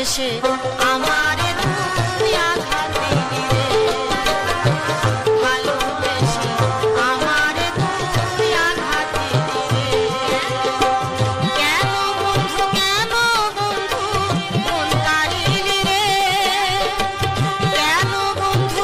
এসে আমারে তুই আঘাত দিলি রে, ভালোবেসে আমারে তুই আঘাত দিলি রে। কেন বন্ধু মন কাড়িলি রে, কেন বন্ধু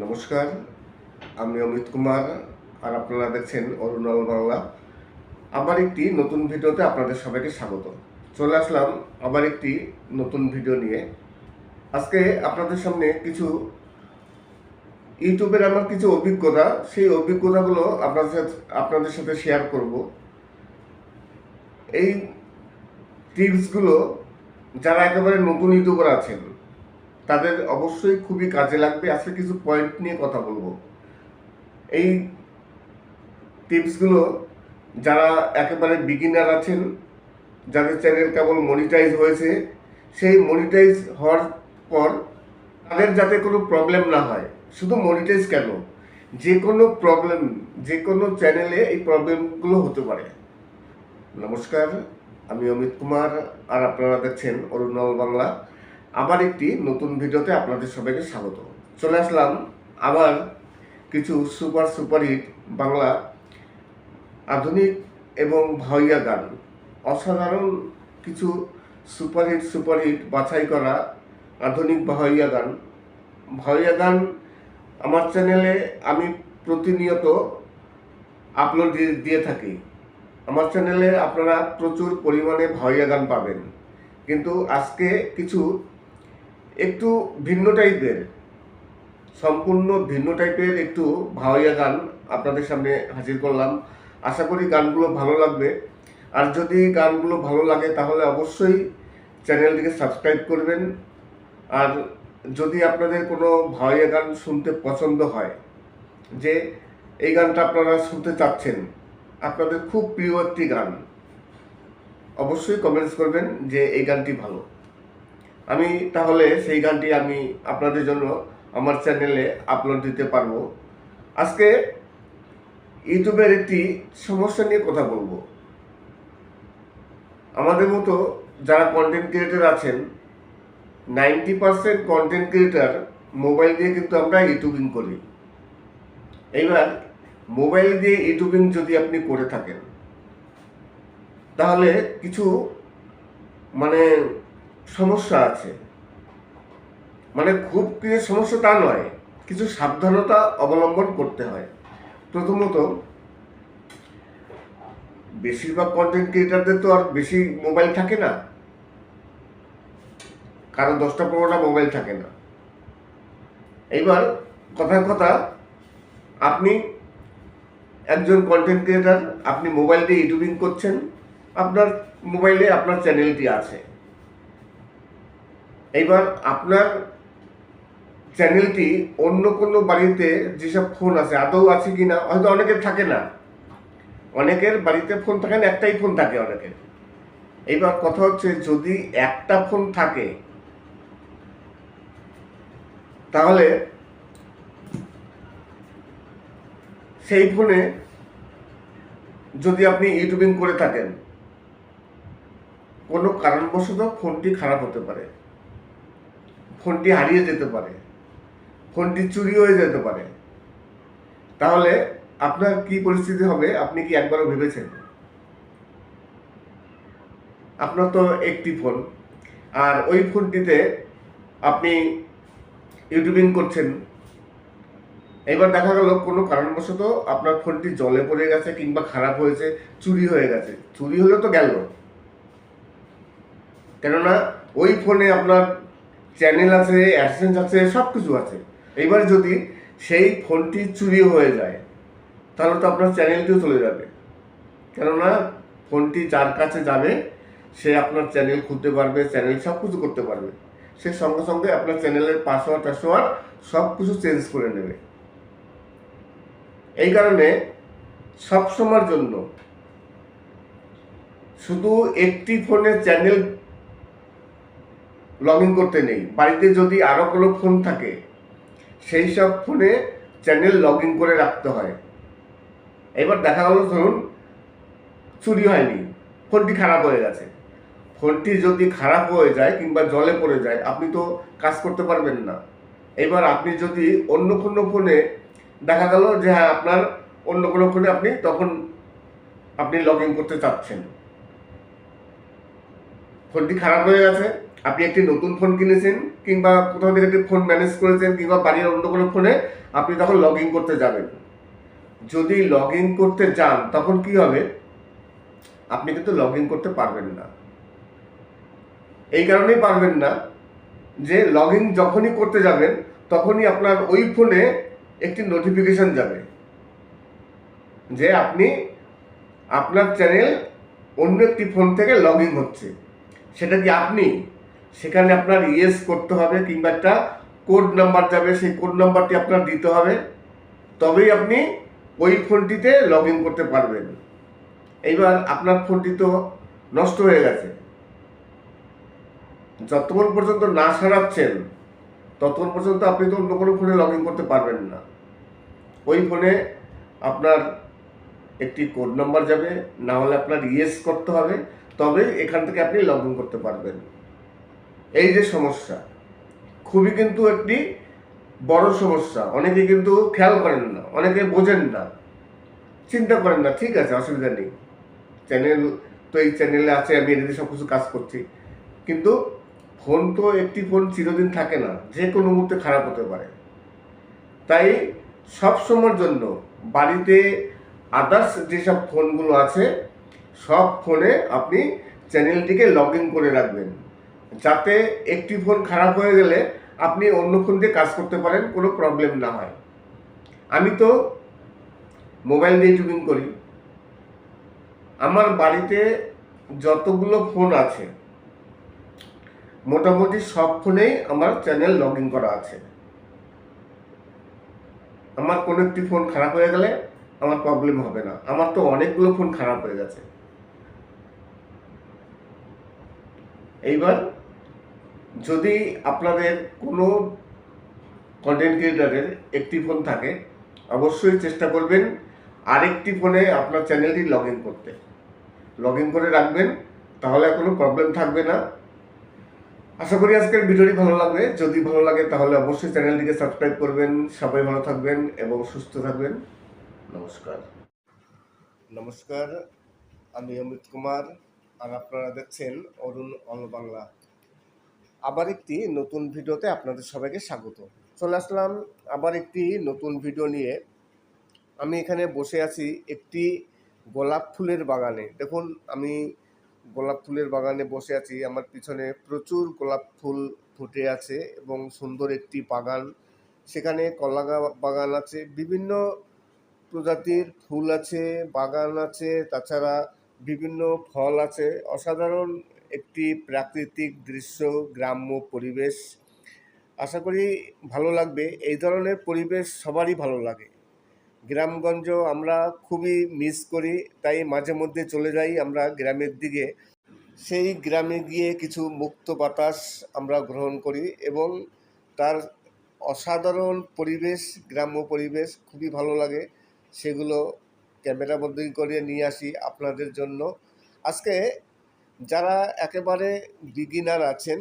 নমস্কার, আমি অমিত কুমার আর আপনারা দেখছেন অরুণাল বাংলা। আবার একটি নতুন ভিডিওতে আপনাদের সবাইকে স্বাগত। চলে আসলাম আবার একটি নতুন ভিডিও নিয়ে। আজকে আপনাদের সামনে কিছু ইউটিউবের আমার কিছু অভিজ্ঞতা, সেই অভিজ্ঞতাগুলো আপনাদের সাথে শেয়ার করব। এই টিপসগুলো যারা একেবারে নতুন ইউটিউবার আছেন তাদের অবশ্যই খুবই কাজে লাগবে। আজকে কিছু পয়েন্ট নিয়ে কথা বলবো। এই টিপসগুলো যারা একেবারে বিগিনার আছেন, যাদের চ্যানেল কেবল মনিটাইজ হয়েছে, সেই মনিটাইজ হওয়ার পর তাদের যাতে কোনো প্রবলেম না হয়। শুধু মনিটাইজ কেন, যে কোনো প্রবলেম, যে কোনো চ্যানেলে এই প্রবলেমগুলো হতে পারে। নমস্কার, আমি অমিত কুমার আর আপনারা দেখছেন অরুণাল বাংলা। আবার একটি নতুন ভিডিওতে আপনাদের সবাইকে স্বাগত। চলে আসলাম আবার কিছু সুপারহিট বাংলা আধুনিক এবং ভাওয়াইয়া গান, অসাধারণ কিছু সুপারহিট বাছাই করা আধুনিক ভাওয়াইয়া গান আমার চ্যানেলে আমি প্রতিনিয়ত আপলোড দিয়ে থাকি। আমার চ্যানেলে আপনারা প্রচুর পরিমাণে ভাওয়াইয়া গান পাবেন, কিন্তু আজকে কিছু একটু ভিন্ন টাইপের, সম্পূর্ণ ভিন্ন টাইপের একটু ভাওয়াইয়া গান আপনাদের সামনে হাজির করলাম। আশা করি গানগুলো ভালো লাগবে। আর যদি গানগুলো ভালো লাগে তাহলে অবশ্যই চ্যানেলটিকে সাবস্ক্রাইব করবেন। আর যদি আপনাদের কোনো ভাওয়াইয়া গান শুনতে পছন্দ হয়, যে এই গানটা আপনারা শুনতে চাচ্ছেন, আপনাদের খুব প্রিয় একটি গান, অবশ্যই কমেন্টস করবেন যে এই গানটি ভালো। আমি তাহলে সেই গানটি আমি আপনাদের জন্য আমার চ্যানেলে আপলোড দিতে পারবো। আজকে ইউটিউবের একটি সমস্যা নিয়ে কথা বলবো। আমাদের মতো যারা কন্টেন্ট ক্রিয়েটর আছেন, 90% কন্টেন্ট ক্রিয়েটর মোবাইল দিয়ে কিন্তু আমরা ইউটিউবিং করি। এইবার মোবাইল দিয়ে ইউটিউবিং যদি আপনি করে থাকেন, তাহলে কিছু সমস্যা আছে। খুব কিছু সমস্যা তা নয়, কিছু সাবধানতা অবলম্বন করতে হয়। প্রথমত, বেশিরভাগ কন্টেন্ট ক্রিয়েটারদের তো আর বেশি মোবাইল থাকে না, কারো 10টা-15টা মোবাইল থাকে না। এইবার কথার কথা, আপনি একজন কন্টেন্ট ক্রিয়েটার, আপনি মোবাইল দিয়ে ইউটিউবিং করছেন, আপনার মোবাইলে আপনার চ্যানেলটি আছে। এইবার আপনার চ্যানেলটি অন্য কোনো বাড়িতে যেসব ফোন আছে, আদৌ আছে কিনা, হয়তো অনেকের থাকে না, অনেকের বাড়িতে ফোন থাকে না, একটাই ফোন থাকে অনেকের। এইবার কথা হচ্ছে, যদি একটা ফোন থাকে তাহলে সেই ফোনে যদি আপনি ইউটিউবিং করে থাকেন, কোনো কারণবশত ফোনটি খারাপ হতে পারে, ফোনটি হারিয়ে যেতে পারে, ফোনটি চুরি হয়ে যেতে পারে, তাহলে আপনার কি পরিস্থিতি হবে আপনি কি একবারও ভেবেছেন? আপনার তো একটি ফোন, আর ওই ফোনটিতে আপনি ইউটিউবিং করছেন। এবার দেখা গেল কোনো কারণবশত আপনার ফোনটি জলে পড়ে গেছে, কিংবা খারাপ হয়েছে, চুরি হয়ে গেছে। চুরি হলে তো গেল, কেননা ওই ফোনে আপনার চ্যানেল আছে, অ্যাডসেন্স আছে, সব কিছু আছে। এইবার যদি সেই ফোনটি চুরি হয়ে যায়, তাহলে তো আপনার চ্যানেলটিও চলে যাবে। কেননা ফোনটি যার কাছে যাবে, সে আপনার চ্যানেল খুলতে পারবে, চ্যানেল সব কিছু করতে পারবে। সে সঙ্গে সঙ্গে আপনার চ্যানেলের পাসওয়ার্ড সব কিছু চেঞ্জ করে নেবে। এই কারণে সবসময়ের জন্য শুধু একটি ফোনে চ্যানেল লগ ইন করতে নেই। বাড়িতে যদি আরও কোনো ফোন থাকে, সেই সব ফোনে চ্যানেল লগ ইন করে রাখতে হয়। এবার দেখা গেল ধরুন চুরি হয়নি, ফোনটি খারাপ হয়ে গেছে। ফোনটি যদি খারাপ হয়ে যায় কিংবা জলে পড়ে যায়, আপনি তো কাজ করতে পারবেন না। এবার আপনি যদি অন্য কোনো ফোনে, দেখা গেল যে হ্যাঁ, আপনার অন্য কোনো ফোনে আপনি লগ ইন করতে চাচ্ছেন, ফোনটি খারাপ হয়ে গেছে, আপনি একটি নতুন ফোন কিনেছেন কিংবা কোথাও থেকে একটি ফোন ম্যানেজ করেছেন কিংবা বাড়ির অন্য কোনো ফোনে আপনি তখন লগ ইন করতে যাবেন। যদি লগ ইন করতে যান তখন কি হবে, আপনি কিন্তু লগ ইন করতে পারবেন না। এই কারণেই পারবেন না যে লগ ইন যখনই করতে যাবেন তখনই আপনার ওই ফোনে একটি নোটিফিকেশন যাবে যে আপনি আপনার চ্যানেল অন্য একটি ফোন থেকে লগ ইন হচ্ছে। সেটা কি আপনি, সেখানে আপনার ইয়েস করতে হবে কিংবা একটা কোড নাম্বার যাবে, সেই কোড নাম্বারটি আপনার দিতে হবে, তবেই আপনি ওই ফোনটিতে লগ ইন করতে পারবেন। এইবার আপনার ফোনটি তো নষ্ট হয়ে গেছে, যতক্ষণ পর্যন্ত না সারাচ্ছেন ততক্ষণ পর্যন্ত আপনি তো অন্য কোনো ফোনে লগ ইন করতে পারবেন না। ওই ফোনে আপনার একটি কোড নাম্বার যাবে, না হলে আপনার ইয়েস করতে হবে, তবেই এখান থেকে আপনি লগ ইন করতে পারবেন। এই যে সমস্যা, খুবই কিন্তু একটি বড় সমস্যা। অনেকে কিন্তু খেয়াল করেন না, অনেকে বোঝেন না, চিন্তা করেন না, ঠিক আছে অসুবিধা নেই, চ্যানেল তো এই চ্যানেলে আছে, আমি এদিকে সব কিছু কাজ করছি। কিন্তু ফোন তো একটি ফোন চিরদিন থাকে না, যে কোনো মুহূর্তে খারাপ হতে পারে। তাই সব সময়ের জন্য বাড়িতে আদার্স যেসব ফোনগুলো আছে সব ফোনে আপনি চ্যানেলটিকে লগ ইন করে রাখবেন, যাতে একটি ফোন খারাপ হয়ে গেলে আপনি অন্য ফোন দিয়ে কাজ করতে পারেন, কোনো প্রবলেম না হয়। আমি তো মোবাইল দিয়ে ইউটিউবিং করি। আমার বাড়িতে যতগুলো ফোন আছে মোটামুটি সব ফোনেই আমার চ্যানেল লগ ইন করা আছে। আমার কোনো একটি ফোন খারাপ হয়ে গেলে আমার প্রবলেম হবে না। আমার তো অনেকগুলো ফোন খারাপ হয়ে গেছে। এইবার যদি আপনাদের কোনো কন্টেন্ট ক্রিয়েটারের একটি ফোন থাকে, অবশ্যই চেষ্টা করবেন আরেকটি ফোনে আপনার চ্যানেলটি লগ ইন করতে। লগ ইন করে রাখবেন, তাহলে কোনো প্রবলেম থাকবে না। আশা করি আজকের ভিডিওটি ভালো লাগবে। যদি ভালো লাগে তাহলে অবশ্যই চ্যানেলটিকে সাবস্ক্রাইব করবেন। সবাই ভালো থাকবেন এবং সুস্থ থাকবেন। নমস্কার। নমস্কার, আমি অমিত কুমার, আর আপনারা দেখছেন অরুণ অল বাংলা। আবার একটি নতুন ভিডিওতে আপনাদের সবাইকে স্বাগত। চলে আসলাম আবার একটি নতুন ভিডিও নিয়ে। আমি এখানে বসে আছি একটি গোলাপ ফুলের বাগানে। দেখুন, আমি গোলাপ ফুলের বাগানে বসে আছি। আমার পিছনে প্রচুর গোলাপ ফুল ফুটে আছে এবং সুন্দর একটি বাগান। সেখানে কলা বাগান আছে, বিভিন্ন প্রজাতির ফুল আছে, বাগান আছে, তাছাড়া বিভিন্ন ফল আছে। অসাধারণ একটি প্রাকৃতিক দৃশ্য, গ্রাম্য পরিবেশ। আশা করি ভালো লাগবে। এই ধরনের পরিবেশ সবারই ভালো লাগে। গ্রামগঞ্জ আমরা খুবই মিস করি, তাই মাঝে মধ্যে চলে যাই আমরা গ্রামের দিকে। সেই গ্রামে গিয়ে কিছু মুক্ত বাতাস আমরা গ্রহণ করি এবং তার অসাধারণ পরিবেশ, গ্রাম্য পরিবেশ খুবই ভালো লাগে। সেগুলো ক্যামেরাবন্দি করে নিয়ে আসি আপনাদের জন্য। আজকে যারা একেবারে বিগিনার আছেন,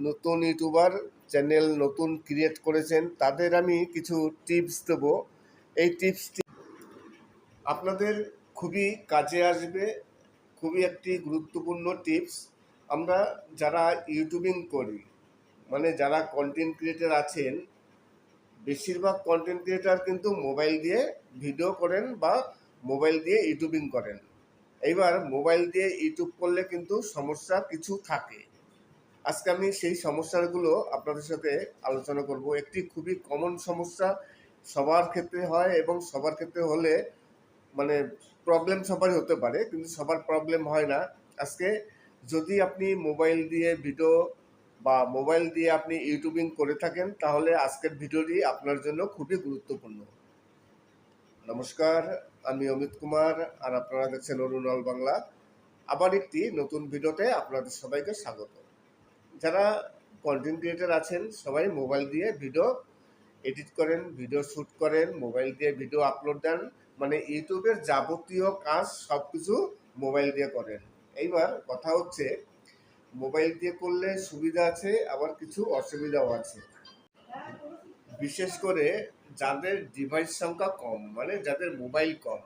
নতুন ইউটিউবার, চ্যানেল নতুন ক্রিয়েট করেছেন, তাদের আমি কিছু টিপস দেবো। এই টিপসটি আপনাদের খুবই কাজে আসবে, খুবই একটি গুরুত্বপূর্ণ টিপস। আমরা যারা ইউটিউবিং করি, মানে যারা কন্টেন্ট ক্রিয়েটার আছেন, বেশিরভাগ কন্টেন্ট ক্রিয়েটার কিন্তু মোবাইল দিয়ে ভিডিও করেন বা মোবাইল দিয়ে ইউটিউবিং করেন। এইবার মোবাইল দিয়ে ইউটিউব করলে কিন্তু সমস্যা কিছু থাকে। আজকে আমি সেই সমস্যাগুলো আপনাদের সাথে আলোচনা করব। একটি খুবই কমন সমস্যা, সবার ক্ষেত্রে হয় এবং সবার ক্ষেত্রে হলে মানে প্রবলেম সবারই হতে পারে, কিন্তু সবার প্রবলেম হয় না। আজকে যদি আপনি মোবাইল দিয়ে ভিডিও বা মোবাইল দিয়ে আপনি ইউটিউবিং করে থাকেন, তাহলে আজকের ভিডিওটি আপনার জন্য খুবই গুরুত্বপূর্ণ। নমস্কার, আমি অমিত কুমার, আর আপনারা দেখছেন অরুণ অল বাংলা। আবার একটি নতুন ভিডিওতে আপনাদের সবাইকে স্বাগত। যারা কন্টেন্ট ক্রিয়েটার আছেন, সবাই মোবাইল দিয়ে ভিডিও এডিট করেন, ভিডিও শ্যুট করেন, মোবাইল দিয়ে ভিডিও আপলোড দেন, মানে ইউটিউবের যাবতীয় কাজ সব কিছু মোবাইল দিয়ে করেন। এইবার কথা হচ্ছে, মোবাইল দিয়ে করলে সুবিধা আছে, আবার কিছু অসুবিধাও আছে। বিশেষ করে যাদের ডিভাইস সংখ্যা কম, মানে যাদের মোবাইল কম।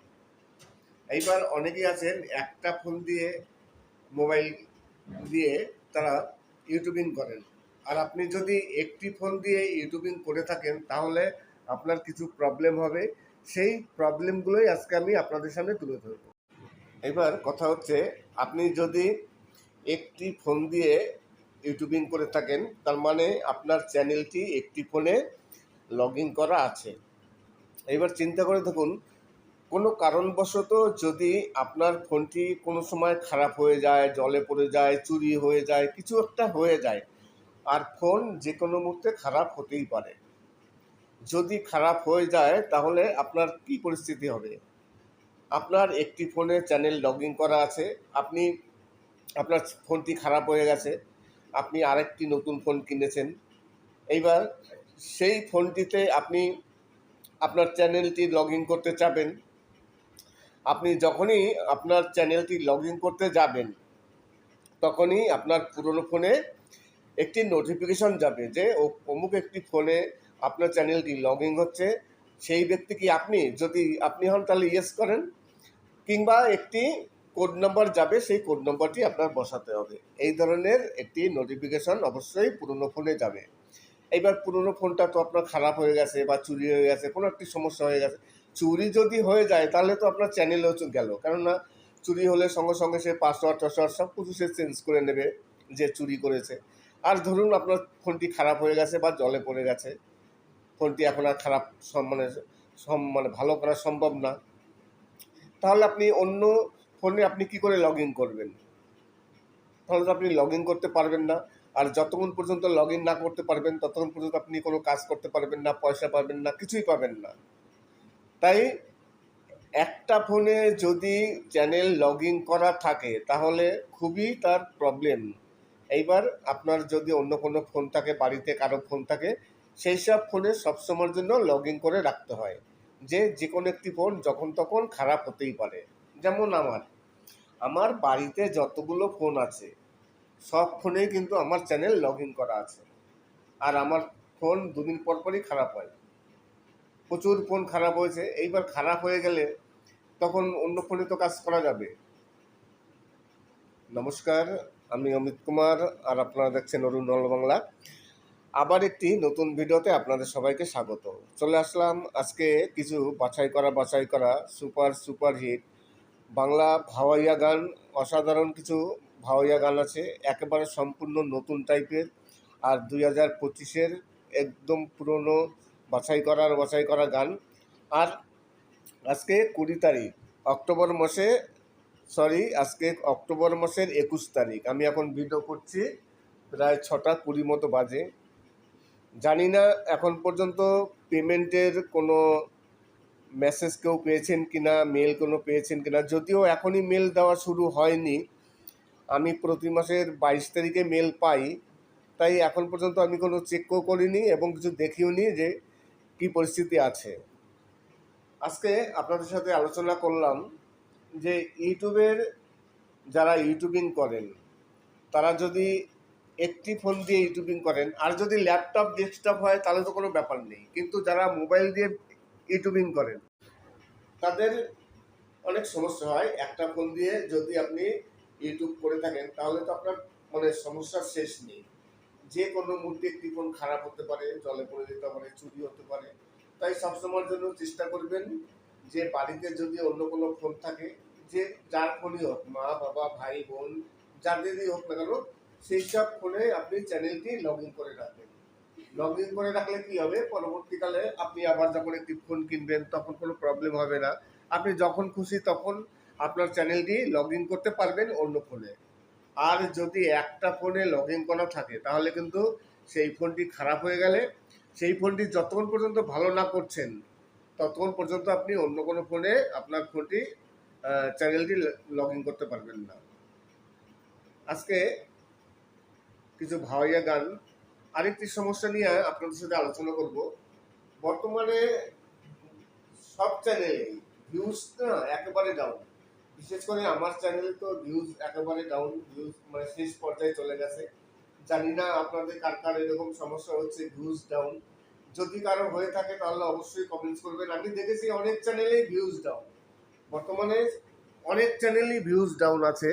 এইবার অনেকেই আছেন একটা ফোন দিয়ে, মোবাইল দিয়ে তারা ইউটিউবিং করেন, আর আপনি যদি একটি ফোন দিয়ে ইউটিউবিং করে থাকেন তাহলে আপনার কিছু প্রবলেম হবে। সেই প্রবলেমগুলোই আজকে আমি আপনাদের সামনে তুলে ধরব। এবার কথা হচ্ছে, আপনি যদি একটি ফোন দিয়ে ইউটিউবিং করে থাকেন তার মানে আপনার চ্যানেলটি একটি ফোনে লগ ইন করা আছে। এবার চিন্তা করে দেখুন, কোনো কারণবশত যদি আপনার ফোনটি কোনো সময় খারাপ হয়ে যায়, জলে পড়ে যায়, চুরি হয়ে যায়, কিছু একটা হয়ে যায়, আর ফোন যে কোনো মুহূর্তে খারাপ হতেই পারে। যদি খারাপ হয়ে যায় তাহলে আপনার কি পরিস্থিতি হবে? আপনার একটি ফোনে চ্যানেল লগ ইন করা আছে, আপনার ফোনটি খারাপ হয়ে গেছে, আপনি আরেকটি নতুন ফোন কিনেছেন। এইবার সেই ফোনটিতে আপনি আপনার চ্যানেলটি লগ ইন করতে চাবেন। আপনি যখনই আপনার চ্যানেলটি লগ ইন করতে যাবেন তখনই আপনার পুরনো ফোনে একটি নোটিফিকেশন যাবে যে অমুক একটি ফোনে আপনার চ্যানেলটি লগ ইন হচ্ছে। সেই ব্যক্তি কি আপনি? যদি আপনি হন তাহলে ইয়েস করেন, কিংবা একটি কোড নাম্বার যাবে, সেই কোড নাম্বারটি আপনার বসাতে হবে। এই ধরনের একটি নোটিফিকেশন অবশ্যই পুরনো ফোনে যাবে। এইবার পুরনো ফোনটা তো আপনার খারাপ হয়ে গেছে বা চুরি হয়ে গেছে, কোনো একটি সমস্যা হয়ে গেছে। চুরি যদি হয়ে যায় তাহলে তো আপনার চ্যানেলও গেল, কেননা চুরি হলে সঙ্গে সঙ্গে সে পাসওয়ার্ড টাসওয়ার্ড সব কিছু সে চেঞ্জ করে নেবে যে চুরি করেছে। আর ধরুন আপনার ফোনটি খারাপ হয়ে গেছে বা জলে পড়ে গেছে, ফোনটি এখন আর খারাপ মানে ভালো করা সম্ভব না, তাহলে আপনি অন্য ফোনে আপনি কি করে লগ ইন করবেন? তাহলে তো আপনি লগ ইন করতে পারবেন না। আর যতক্ষণ পর্যন্ত লগ ইন না করতে পারবেন ততক্ষণ পর্যন্ত আপনি কোনো কাজ করতে পারবেন না, পয়সা পাবেন না, কিছুই পাবেন না। তাই একটা ফোনে যদি চ্যানেল লগ ইন করা থাকে তাহলে খুবই তার প্রবলেম। এইবার আপনার যদি অন্য কোনো ফোন থাকে, বাড়িতে কারো ফোন থাকে, সেই সব ফোনে সবসময়ের জন্য লগ ইন করে রাখতে হয়, যে কোনো একটি ফোন যখন তখন খারাপ হতেই পারে। যেমন আমার বাড়িতে যতগুলো ফোন আছে সব ফোনেই কিন্তু আমার চ্যানেল লগ ইন করা আছে, আর আমার ফোন দুদিন পর পরই খারাপ হয়। প্রচুর ফোন খারাপ হয়েছে। এইবার খারাপ হয়ে গেলে তখন অন্য ফোনে তো কাজ করা যাবে। নমস্কার, আমি অমিত কুমার, আর আপনারা দেখছেন অরুণ বাংলা। আবার একটি নতুন ভিডিওতে আপনাদের সবাইকে স্বাগত। চলে আসলাম আজকে কিছু বাছাই করা সুপার হিট বাংলা ভাওয়াইয়া গান। অসাধারণ কিছু ভাওয়াইয়া গান আছে, একেবারে সম্পূর্ণ নতুন টাইপের, আর 2025-এর একদম পুরনো বাছাই করা গান। আর আজকে 20 তারিখ অক্টোবর মাসে, আজকে অক্টোবর মাসের 21 তারিখ। আমি এখন ভিডিও করছি, প্রায় 6টা 20 মতো বাজে। জানি না এখন পর্যন্ত পেমেন্টের কোনো মেসেজ কেউ পেয়েছেন কিনা, মেল কোনো পেয়েছেন কিনা। যদিও এখনই মেল দেওয়া শুরু হয়নি, আমি প্রতি মাসের 22 তারিখে মেল পাই, তাই এখন পর্যন্ত আমি কোনো চেকও করিনি এবং কিছু দেখিও নি যে কী পরিস্থিতি আছে। আজকে আপনাদের সাথে আলোচনা করলাম যে যারা ইউটিউবিং করেন তারা যদি একটি ফোন দিয়ে ইউটিউবিং করেন, আর যদি ল্যাপটপ ডেস্কটপ হয় তাহলে তো কোনো ব্যাপার নেই, কিন্তু যারা মোবাইল দিয়ে ইউটিউবিং করেন তাদের অনেক সমস্যা হয়। একটা ফোন দিয়ে যদি আপনি ইউটিউব করে থাকেন তাহলে তো আপনার মানে সমস্যার শেষ নেই। যে কোনো মুহূর্তে একটি ফোন খারাপ হতে পারে, জলে পড়ে যেতে পারে, চুরি হতে পারে। তাই সবসময়ের জন্য চেষ্টা করবেন যে বাড়িতে যদি অন্য কোনো ফোন থাকে, যে যার ফোনই হোক, মা বাবা ভাই বোন যাদেরই হোক না কেন, সেই সব ফোনে আপনি চ্যানেলটি লগ ইন করে রাখবেন। লগ ইন করে রাখলে কি হবে, পরবর্তীকালে আপনি আবার যখন একটি ফোন কিনবেন তখন কোনো প্রবলেম হবে না। আপনি যখন খুশি তখন আপনার চ্যানেলটি লগ ইন করতে পারবেন অন্য ফোনে। আর যদি একটা ফোনে লগ ইন করা থাকে তাহলে কিন্তু সেই ফোনটি খারাপ হয়ে গেলে, সেই ফোনটি যতক্ষণ পর্যন্ত ভালো না করছেন ততক্ষণ পর্যন্ত আপনি অন্য কোনো ফোনে আপনার ফোনটি চ্যানেলটি লগ ইন করতে পারবেন না। আজকে কিছু ভাওয়াইয়া গান, আরেকটি সমস্যা নিয়ে আপনাদের সাথে আলোচনা করব। বর্তমানে সব চ্যানেলেই ভিউজ না একেবারে ডাউন, বিশেষ করে আমার চ্যানেলে তো ভিউজ একেবারে ডাউন, ভিউজ মানে শেষ পর্যায়ে চলে গেছে। জানি না আপনাদের কার কার এরকম সমস্যা হচ্ছে ভিউজ ডাউন। যদি কারো হয়ে থাকে তাহলে অবশ্যই কমেন্টস করবেন। আমি দেখেছি অনেক চ্যানেলেই ভিউজ ডাউন, বর্তমানে অনেক চ্যানেলই ভিউজ ডাউন আছে।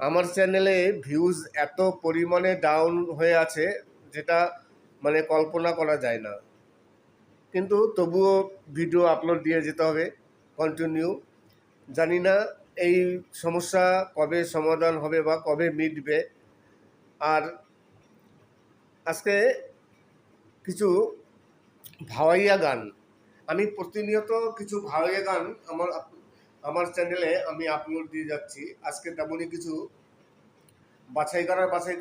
আমার চ্যানেলে ভিউজ এত পরিমাণে ডাউন হয়ে আছে যেটা মানে কল্পনা করা যায় না, কিন্তু তবুও ভিডিও আপলোড দিয়ে যেতে হবে কন্টিনিউ। জানি না এই সমস্যা কবে সমাধান হবে বা কবে মিটবে। আর আজকে কিছু ভাওয়াইয়া গান, আমি প্রতিনিয়ত কিছু ভাওয়াইয়া গান আমার চ্যানেলে আমি আপলোড দিয়ে যাচ্ছি। আজকে তেমনই কিছু বাছাই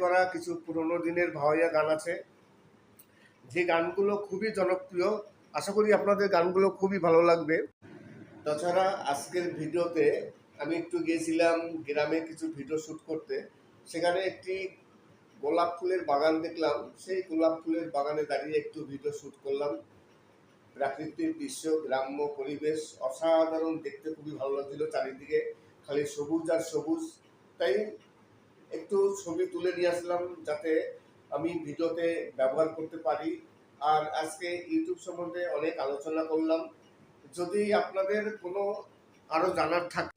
করা কিছু পুরোনো দিনের ভাওয়াইয়া গান আছে, যে গানগুলো খুবই জনপ্রিয়। আশা করি আপনাদের গানগুলো খুবই ভালো লাগবে। তাছাড়া আজকের ভিডিওতে আমি একটু গিয়েছিলাম গ্রামে কিছু ভিডিও শ্যুট করতে। সেখানে একটি গোলাপ ফুলের বাগান দেখলাম, সেই গোলাপ ফুলের বাগানে দাঁড়িয়ে একটু ভিডিও শ্যুট করলাম। প্রাকৃতিক দৃশ্য, গ্রাম্য পরিবেশ অসাধারণ, দেখতে খুবই ভালো লাগছিল। চারিদিকে খালি সবুজ আর সবুজ, তাই একটু ছবি তুলে নিয়ে আসলাম যাতে আমি ভিডিওতে ব্যবহার করতে পারি। আর আজকে ইউটিউব সম্বন্ধে অনেক আলোচনা করলাম। যদি আপনাদের কোনো আরও জানার থাকে,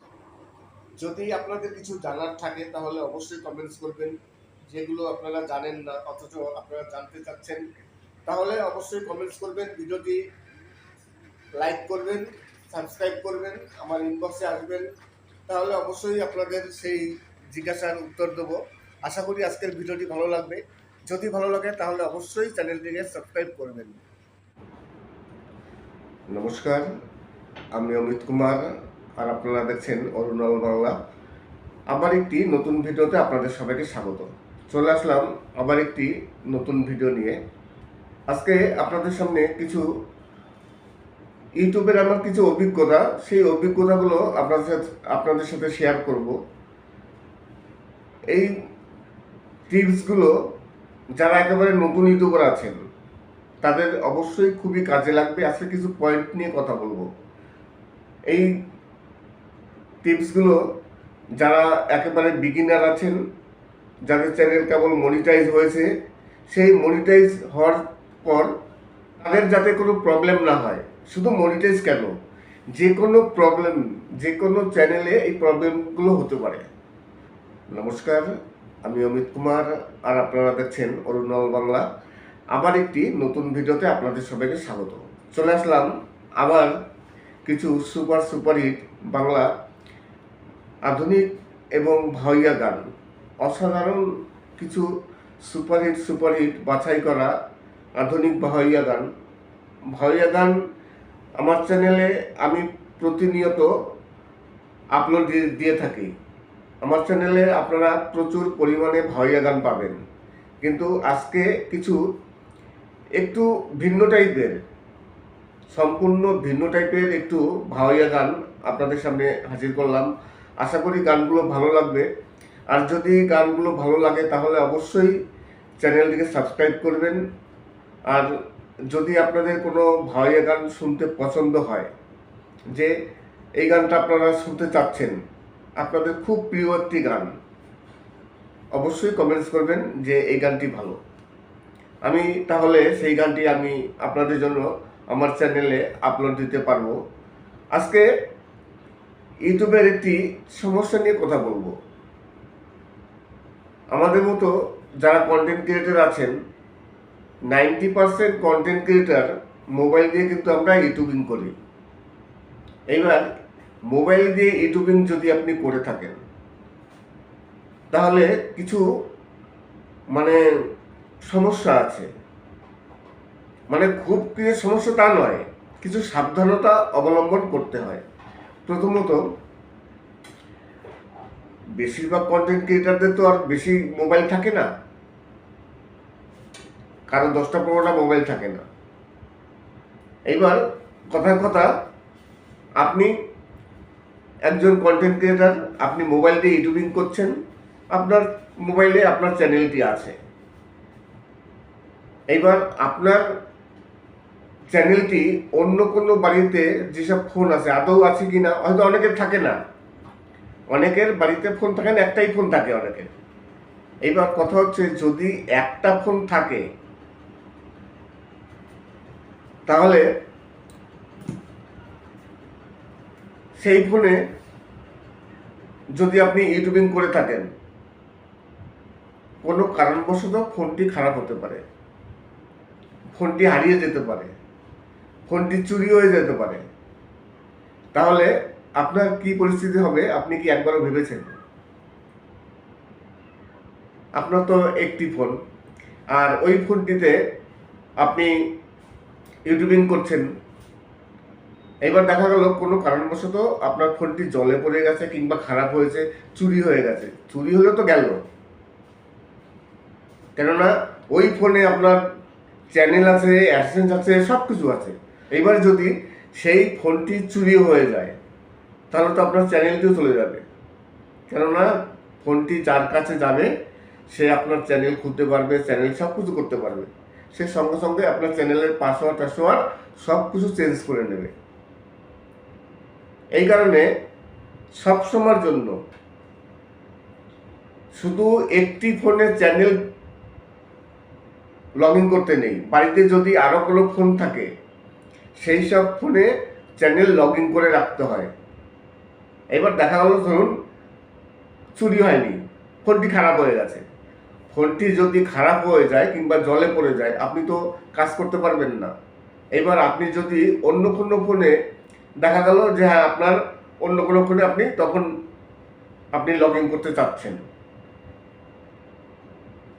যদি আপনাদের কিছু জানার থাকে তাহলে অবশ্যই কমেন্টস করবেন। যেগুলো আপনারা জানেন না অথচ আপনারা জানতে চাচ্ছেন, তাহলে অবশ্যই কমেন্টস করবেন, ভিডিওটি লাইক করবেন, সাবস্ক্রাইব করবেন, আমার ইনবক্সে আসবেন, তাহলে অবশ্যই আপনাদের সেই জিজ্ঞাসার উত্তর দেবো। আশা করি আজকের ভিডিওটি ভালো লাগবে। যদি ভালো লাগে তাহলে অবশ্যই চ্যানেলটিকে সাবস্ক্রাইব করবেন। নমস্কার, আমি অমিত কুমার, আর আপনারা দেখছেন অরুণাল বাংলা। আবার একটি নতুন ভিডিওতে আপনাদের সবাইকে স্বাগত। চলে আসলাম আবার একটি নতুন ভিডিও নিয়ে। আজকে আপনাদের সামনে কিছু ইউটিউবের আমার কিছু অভিজ্ঞতা, সেই অভিজ্ঞতাগুলো আপনাদের সাথে শেয়ার করব। এই টিপসগুলো যারা একেবারে নতুন ইউটিউবার আছেন তাদের অবশ্যই খুবই কাজে লাগবে। আজকে কিছু পয়েন্ট নিয়ে কথা বলবো। এই টিপসগুলো যারা একেবারে বিগিনার আছেন, যাদের চ্যানেল কেবল মনিটাইজ হয়েছে, সেই মনিটাইজ হওয়ার পর তাদের যাতে কোনো প্রবলেম না হয়। শুধু মনিটাইজ কেন, যে কোনো প্রবলেম, যে কোনো চ্যানেলে এই প্রবলেমগুলো হতে পারে। নমস্কার, আমি অমিত কুমার, আর আপনারা দেখছেন অরুণাল বাংলা। আবার একটি নতুন ভিডিওতে আপনাদের সবাইকে স্বাগত। চলে আসলাম আবার কিছু সুপারহিট বাংলা আধুনিক এবং ভাওয়াইয়া গান, অসাধারণ কিছু সুপারহিট বাছাই করা আধুনিক ভাওয়াইয়া গান আমার চ্যানেলে আমি প্রতিনিয়ত আপলোড দিয়ে থাকি। আমার চ্যানেলে আপনারা প্রচুর পরিমাণে ভাওয়াইয়া গান পাবেন, কিন্তু আজকে কিছু একটু ভিন্ন টাইপের, সম্পূর্ণ ভিন্ন টাইপের একটু ভাওয়াইয়া গান আপনাদের সামনে হাজির করলাম। আশা করি গানগুলো ভালো লাগবে। আর যদি গানগুলো ভালো লাগে তাহলে অবশ্যই চ্যানেলটিকে সাবস্ক্রাইব করবেন। আর যদি আপনাদের কোনো ভাওয়াইয়া গান শুনতে পছন্দ হয়, যে এই গানটা আপনারা শুনতে চাচ্ছেন, আপনাদের খুব প্রিয় একটি গান, অবশ্যই কমেন্টস করবেন যে এই গানটি ভালো। আমি তাহলে সেই গানটি আমি আপনাদের জন্য আমার চ্যানেলে আপলোড দিতে পারবো। আজকে ইউটিউবের একটি সমস্যা নিয়ে কথা বলবো। আমাদের মতো যারা কন্টেন্ট ক্রিয়েটর আছেন, 90% কন্টেন্ট ক্রিয়েটর মোবাইল দিয়ে কিন্তু আমরা ইউটিউবিং করি। এইবার মোবাইল দিয়ে ইউটিউবিং যদি আপনি করে থাকেন তাহলে কিছু সমস্যা আছে। খুব কিছু সমস্যা তা নয়, কিছু সাবধানতা অবলম্বন করতে হয়। প্রথমত, বেশিরভাগ কন্টেন্ট ক্রিয়েটারদের তো আর বেশি মোবাইল থাকে না, কারণ 10টা-15টা মোবাইল থাকে না। এইবার কথার কথা, আপনি একজন কন্টেন্ট ক্রিয়েটার, আপনি মোবাইল দিয়ে ইউটিউবিং করছেন, আপনার মোবাইলে আপনার চ্যানেলটি আছে। এইবার আপনার চ্যানেলটি অন্য কোনো বাড়িতে যেসব ফোন আছে, আদৌ আছে কিনা, হয়তো অনেকের থাকে না, অনেকের বাড়িতে ফোন থাকে না, একটাই ফোন থাকে অনেকের। এইবার কথা হচ্ছে, যদি একটা ফোন থাকে তাহলে সেই ফোনে যদি আপনি ইউটিউবিং করে থাকেন কোনো কারণবশত ফোনটি খারাপ হতে পারে, ফোনটি হারিয়ে যেতে পারে, ফোনটি চুরি হয়ে যেতে পারে, তাহলে আপনার কি পরিস্থিতি হবে আপনি কি একবারও ভেবেছেন? আপনার তো একটি ফোন, আর ওই ফোনটিতে আপনি ইউটিউবিং করছেন। এবার দেখা গেল কোনো কারণবশত আপনার ফোনটি জলে পড়ে গেছে কিংবা খারাপ হয়েছে, চুরি হয়ে গেছে। চুরি হলে তো গেল, কেননা ওই ফোনে আপনার চ্যানেল আছে, অ্যাডসেন্স আছে, সব কিছু আছে। এবার যদি সেই ফোনটি চুরি হয়ে যায় তাহলে তো আপনার চ্যানেলটিও চলে যাবে, কেননা ফোনটি যার কাছে যাবে সে আপনার চ্যানেল খুলতে পারবে, চ্যানেল সব কিছু করতে পারবে। সে সঙ্গে সঙ্গে আপনার চ্যানেলের পাসওয়ার্ড সব কিছু চেঞ্জ করে নেবে। এই কারণে সব সময়ের জন্য শুধু একটি ফোনে চ্যানেল লগ ইন করতে নেই। বাড়িতে যদি আরও কোনো ফোন থাকে সেই সব ফোনে চ্যানেল লগ ইন করে রাখতে হয়। এবার দেখা গেল ধরুন চুরি হয়নি, ফোনটি খারাপ হয়ে গেছে। ফোনটি যদি খারাপ হয়ে যায় কিংবা জলে পড়ে যায় আপনি তো কাজ করতে পারবেন না। এবার আপনি যদি অন্য কোনো ফোনে দেখা গেল যে হ্যাঁ আপনার অন্য কোনো ফোনে আপনি লগ ইন করতে চাচ্ছেন,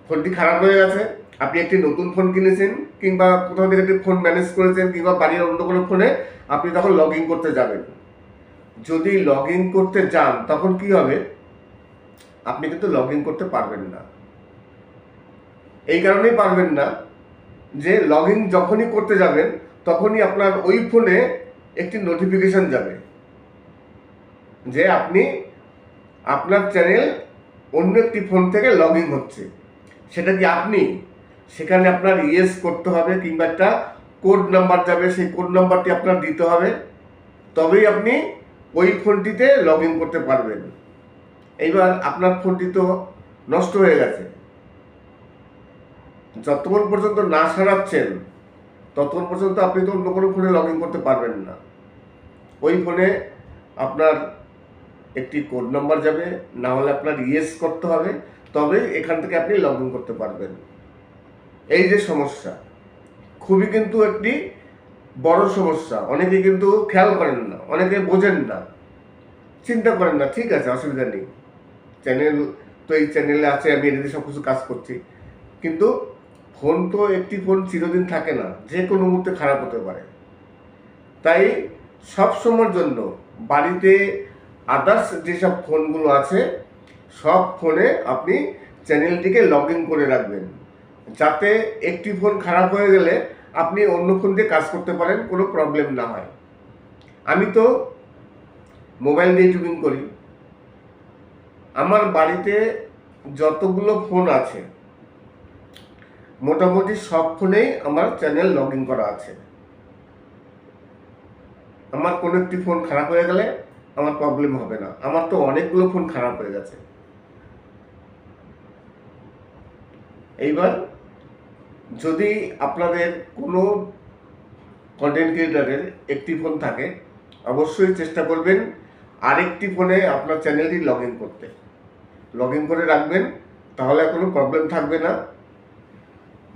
ফোনটি খারাপ হয়ে গেছে, আপনি একটি নতুন ফোন কিনেছেন কিংবা কোথাও থেকে একটি ফোন ম্যানেজ করেছেন কিংবা বাড়ির অন্য কোনো ফোনে আপনি তখন লগ ইন করতে যাবেন। যদি লগ ইন করতে যান তখন কি হবে, আপনি কিন্তু লগ ইন করতে পারবেন না। এই কারণেই পারবেন না যে লগ ইন যখনই করতে যাবেন তখনই আপনার ওই ফোনে একটি নোটিফিকেশন যাবে যে আপনার চ্যানেল অন্য একটি ফোন থেকে লগ ইন হচ্ছে। সেটা কি আপনি সেখানে আপনার ইয়েস করতে হবে কিংবা একটা কোড নাম্বার যাবে, সেই কোড নাম্বারটি আপনার দিতে হবে, তবেই আপনি ওই ফোনটিতে লগ ইন করতে পারবেন। এইবার আপনার ফোনটি তো নষ্ট হয়ে গেছে, যতক্ষণ পর্যন্ত না সারাচ্ছেন ততক্ষণ পর্যন্ত আপনি তো অন্য কোনো ফোনে লগ ইন করতে পারবেন না। ওই ফোনে আপনার একটি কোড নাম্বার যাবে, না হলে আপনার ইয়েস করতে হবে, তবে এখান থেকে আপনি লগ ইন করতে পারবেন। এই যে সমস্যা, খুবই কিন্তু একটি বড় সমস্যা। অনেকে কিন্তু খেয়াল করেন না, অনেকে বোঝেন না, চিন্তা করেন না, ঠিক আছে অসুবিধা নেই, চ্যানেল তো এই চ্যানেলে আছে, আমি এদিকে সব কিছু কাজ করছি। কিন্তু ফোন তো একটি ফোন চিরদিন থাকে না, যে কোনো মুহূর্তে খারাপ হতে পারে। তাই সব সময়ের জন্য বাড়িতে আদার্স যেসব ফোনগুলো আছে সব ফোনে আপনি চ্যানেলটিকে লগ ইন করে রাখবেন, যাতে একটি ফোন খারাপ হয়ে গেলে আপনি অন্য ফোন দিয়ে কাজ করতে পারেন, কোনো প্রবলেম না হয়। আমি তো মোবাইল দিয়ে ইউটিউবিং করি, আমার বাড়িতে যতগুলো ফোন আছে মোটামুটি সব ফোনেই আমার চ্যানেল লগ ইন করা আছে। আমার কোনো একটি ফোন খারাপ হয়ে গেলে আমার প্রবলেম হবে না। আমার তো অনেকগুলো ফোন খারাপ হয়ে গেছে। এইবার যদি আপনাদের কোনো কন্টেন্ট ক্রিয়েটারের একটি ফোন থাকে অবশ্যই চেষ্টা করবেন আরেকটি ফোনে আপনার চ্যানেলটি লগ ইন করতে। লগ ইন করে রাখবেন, তাহলে কোনো প্রবলেম থাকবে না।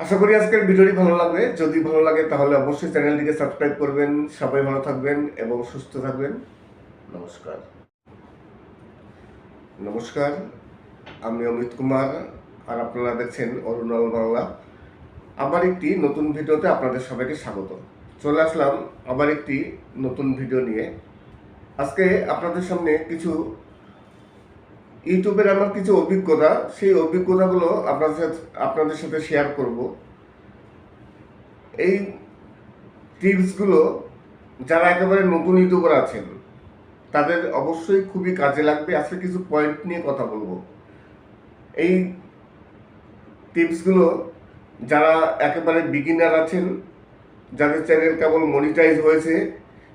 আশা করি আজকের ভিডিওটি ভালো লাগবে। যদি ভালো লাগে তাহলে অবশ্যই চ্যানেলটিকে সাবস্ক্রাইব করবেন। সবাই ভালো থাকবেন এবং সুস্থ থাকবেন। নমস্কার। নমস্কার, আমি অমিত কুমার, আর আপনারা দেখছেন অরুণাল বাংলা। আবার একটি নতুন ভিডিওতে আপনাদের সবাইকে স্বাগত। চলে আসলাম আবার একটি নতুন ভিডিও নিয়ে। আজকে আপনাদের সামনে কিছু ইউটিউবের আমার কিছু অভিজ্ঞতা, সেই অভিজ্ঞতাগুলো আপনাদের সাথে শেয়ার করব। এই টিপসগুলো যারা একেবারে নতুন ইউটিউবার আছেন তাদের অবশ্যই খুবই কাজে লাগবে। আজকে কিছু পয়েন্ট নিয়ে কথা বলবো। এই টিপসগুলো যারা একেবারে বিগিনার আছেন, যাদের চ্যানেল কেবল মনিটাইজ হয়েছে,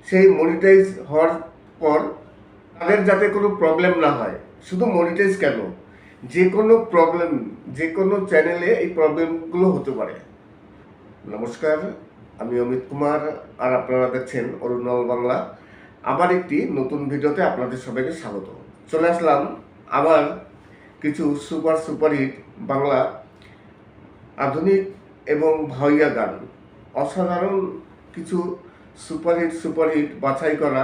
সেই মনিটাইজ হওয়ার পর তাদের যাতে কোনো প্রবলেম না হয়। শুধু মনিটাইজ কেন, যে কোনো প্রবলেম, যে কোনো চ্যানেলে এই প্রবলেমগুলো হতে পারে। নমস্কার, আমি অমিত কুমার, আর আপনারা দেখছেন অরুণাল বাংলা। আবার একটি নতুন ভিডিওতে আপনাদের সবাইকে স্বাগত। চলে আসলাম আবার কিছু সুপারহিট বাংলা আধুনিক এবং ভাওয়াইয়া গান, অসাধারণ কিছু সুপারহিট বাছাই করা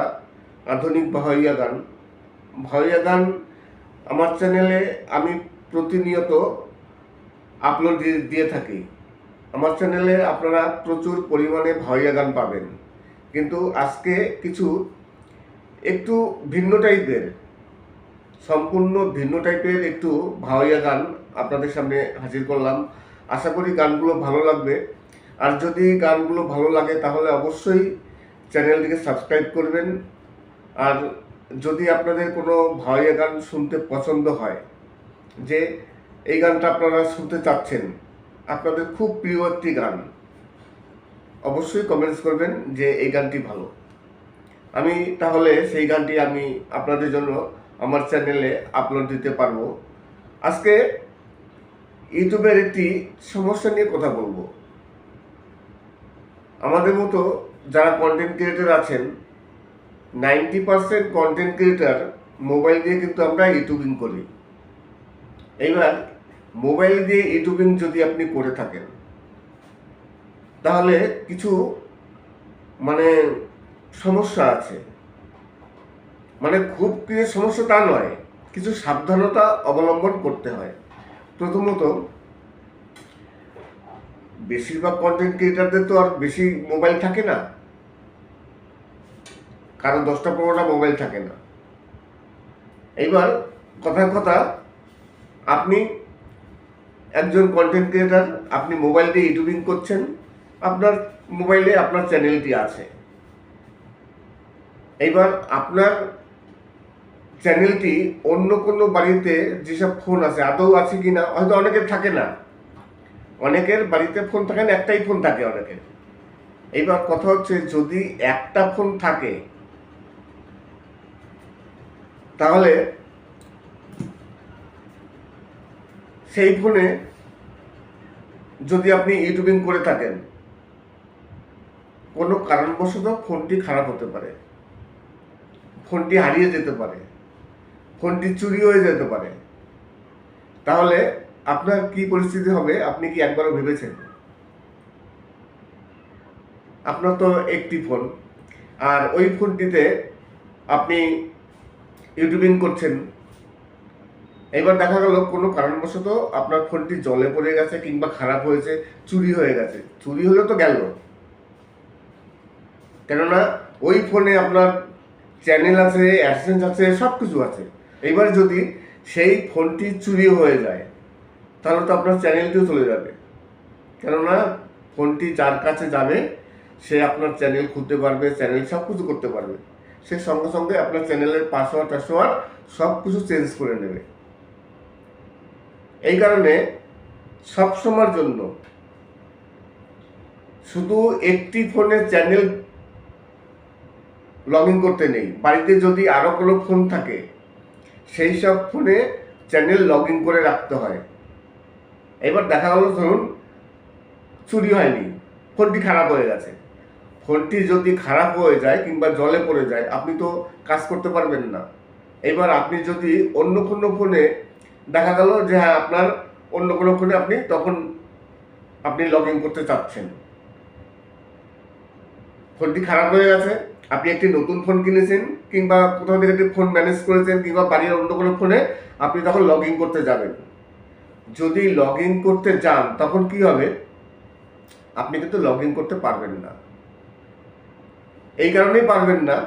আধুনিক ভাওয়াইয়া গান আমার চ্যানেলে আমি প্রতিনিয়ত আপলোড দিয়ে থাকি। আমার চ্যানেলে আপনারা প্রচুর পরিমাণে ভাওয়াইয়া গান পাবেন, কিন্তু আজকে কিছু একটু ভিন্ন টাইপের, সম্পূর্ণ ভিন্ন টাইপের একটু ভাওয়াইয়া গান আপনাদের সামনে হাজির করলাম। আশা করি গানগুলো ভালো লাগবে, আর যদি গানগুলো ভালো লাগে তাহলে অবশ্যই চ্যানেলটিকে সাবস্ক্রাইব করবেন। আর যদি আপনাদের কোনো ভাওয়াইয়া গান শুনতে পছন্দ হয়, যে এই গানটা আপনারা শুনতে চাচ্ছেন, আপনাদের খুব প্রিয় একটি গান, অবশ্যই কমেন্টস করবেন যে এই গানটি ভালো। আমি তাহলে সেই গানটি আমি আপনাদের জন্য আমার চ্যানেলে আপলোড দিতে পারবো। আজকে ইউটিউবের একটি সমস্যা নিয়ে কথা বলবো। আমাদের মতো যারা কন্টেন্ট ক্রিয়েটর আছেন, 90% কন্টেন্ট ক্রিয়েটর মোবাইল দিয়ে কিন্তু আমরা ইউটিউবিং করি। এইবার মোবাইল দিয়ে ইউটিউবিং যদি আপনি করে থাকেন, তাহলে কিছু সমস্যা আছে। খুব কিছু সমস্যা তা নয়, কিছু সাবধানতা অবলম্বন করতে হয়। প্রথমত, বেশিরভাগ কন্টেন্ট ক্রিয়েটারদের তো আর বেশি মোবাইল থাকে না, কারণ 10টা-15টা মোবাইল থাকে না। এইবার কথার কথা, আপনি একজন কন্টেন্ট ক্রিয়েটার, আপনি মোবাইল দিয়ে ইউটিউবিং করছেন, আপনার মোবাইলে আপনার চ্যানেলটি আছে। এইবার আপনার চ্যানেলটি অন্য কোনো বাড়িতে যেসব ফোন আছে, আদৌ আছে কি না, হয়তো অনেকের থাকে না, অনেকের বাড়িতে ফোন থাকে না, একটাই ফোন থাকে অনেকের। এইবার কথা হচ্ছে, যদি একটা ফোন থাকে তাহলে সেই ফোনে যদি আপনি ইউটিউবিং করে থাকেন, কোনো কারণবশত ফোনটি খারাপ হতে পারে, ফোনটি হারিয়ে যেতে পারে, ফোনটি চুরি হয়ে যেতে পারে, তাহলে আপনার কি পরিস্থিতি হবে আপনি কি একবারও ভেবেছেন? আপনার তো একটি ফোন, আর ওই ফোনটিতে আপনি ইউটিউবিং করছেন। এবার দেখা গেল কোনো কারণবশত আপনার ফোনটি জলে পড়ে গেছে, কিংবা খারাপ হয়েছে, চুরি হয়ে গেছে। চুরি হলে তো গেল, কেননা ওই ফোনে আপনার চ্যানেল আছে, অ্যাডসেন্স আছে, সব কিছু আছে। এইবার যদি সেই ফোনটি চুরি হয়ে যায়, তাহলে তো আপনার চ্যানেলটিও চলে যাবে, কেননা ফোনটি যার কাছে যাবে সে আপনার চ্যানেল খুলতে পারবে, চ্যানেল সব কিছু করতে পারবে। সে সঙ্গে সঙ্গে আপনার চ্যানেলের পাসওয়ার্ড সব কিছু চেঞ্জ করে নেবে। এই কারণে সবসময়ের জন্য শুধু একটি ফোনে চ্যানেল লগ ইন করতে নেই। বাড়িতে যদি আরও কোনো ফোন থাকে, সেই সব ফোনে চ্যানেল লগ ইন করে রাখতে হয়। এবার দেখা গেল ধরুন চুরি হয়নি, ফোনটি খারাপ হয়ে গেছে। ফোনটি যদি খারাপ হয়ে যায় কিংবা জলে পড়ে যায়, আপনি তো কাজ করতে পারবেন না। এবার আপনি যদি অন্য কোনো ফোনে, দেখা গেল যে হ্যাঁ আপনার অন্য কোনো ফোনে আপনি লগ ইন করতে চাচ্ছেন, ফোনটি খারাপ হয়ে গেছে, আপনি একটি নতুন ফোন কিনেছেন, কিংবা কোথাও থেকে একটি ফোন ম্যানেজ করেছেন, কিংবা বাড়ির অন্য কোনো ফোনে আপনি তখন লগ ইন করতে যাবেন। যদি লগ ইন করতে যান, তখন কি হবে? আপনি কিন্তু লগ ইন করতে পারবেন না। এই কারণেই পারবেন না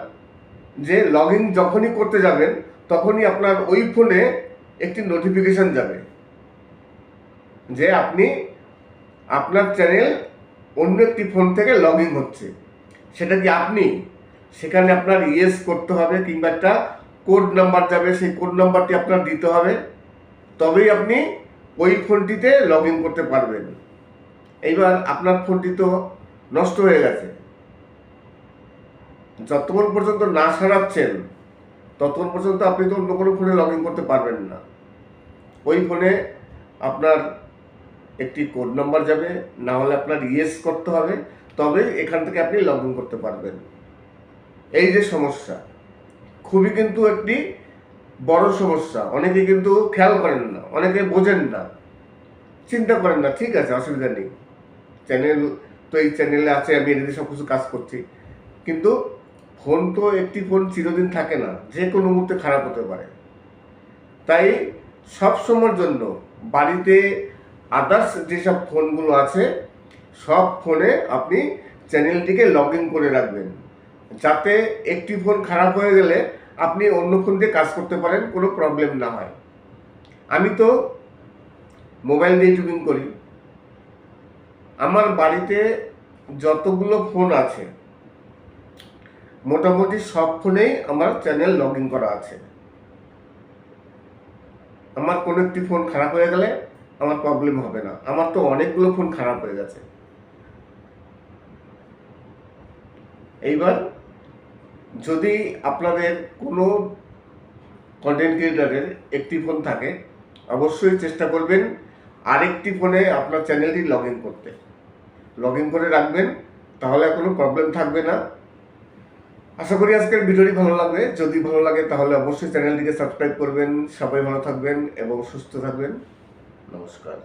যে লগ ইন যখনই করতে যাবেন, তখনই আপনার ওই ফোনে একটি নোটিফিকেশন যাবে যে আপনার চ্যানেল অন্য একটি ফোন থেকে লগ ইন হচ্ছে। সেটা কি আপনি, সেখানে আপনার ইয়েস করতে হবে, কিংবা একটা কোড নাম্বার যাবে, সেই কোড নাম্বারটি আপনার দিতে হবে, তবেই আপনি ওই ফোনটিতে লগ ইন করতে পারবেন। এইবার আপনার ফোনটি তো নষ্ট হয়ে গেছে, যতক্ষণ পর্যন্ত না সারাচ্ছেন ততক্ষণ পর্যন্ত আপনি তো অন্য কোনো ফোনে লগ ইন করতে পারবেন না। ওই ফোনে আপনার একটি কোড নাম্বার যাবে, না হলে আপনার ইয়েস করতে হবে, তবে এখান থেকে আপনি লগ ইন করতে পারবেন। এই যে সমস্যা, খুবই কিন্তু একটি বড় সমস্যা। অনেকে কিন্তু খেয়াল করেন না, অনেকে বোঝেন না। চিন্তা করেন না, ঠিক আছে, অসুবিধা নেই, চ্যানেল তো এই চ্যানেলে আছে, আমি এদিকে সব কিছু কাজ করছি। কিন্তু ফোন তো, একটি ফোন চিরদিন থাকে না, যে কোনো মুহূর্তে খারাপ হতে পারে। তাই সব সময়ের জন্য বাড়িতে আদার্স যেসব ফোনগুলো আছে সব ফোনে আপনি চ্যানেলটিকে লগ ইন করে রাখবেন, যাতে একটি ফোন খারাপ হয়ে গেলে আপনি অন্য ফোন দিয়ে কাজ করতে পারেন, কোনো প্রবলেম না হয়। আমি তো মোবাইল দিয়ে ইউটিউবিং করি। আমার বাড়িতে যতগুলো ফোন আছে মোটামুটি সব ফোনেই আমার চ্যানেল লগ ইন করা আছে। আমার কোনো একটি ফোন খারাপ হয়ে গেলে আমার প্রবলেম হবে না। আমার তো অনেকগুলো ফোন খারাপ হয়ে গেছে। এইবার যদি আপনাদের কোনো কন্টেন্ট ক্রিয়েটারের একটি ফোন থাকে, অবশ্যই চেষ্টা করবেন আরেকটি ফোনে আপনার চ্যানেলটি লগ ইন করতে। লগ ইন করে রাখবেন, তাহলে কোনো প্রবলেম থাকবে না। আশা করি আজকের ভিডিওটি ভালো লাগবে। যদি ভালো লাগে তাহলে অবশ্যই চ্যানেলটিকে সাবস্ক্রাইব করবেন। সবাই ভালো থাকবেন এবং সুস্থ থাকবেন। নমস্কার।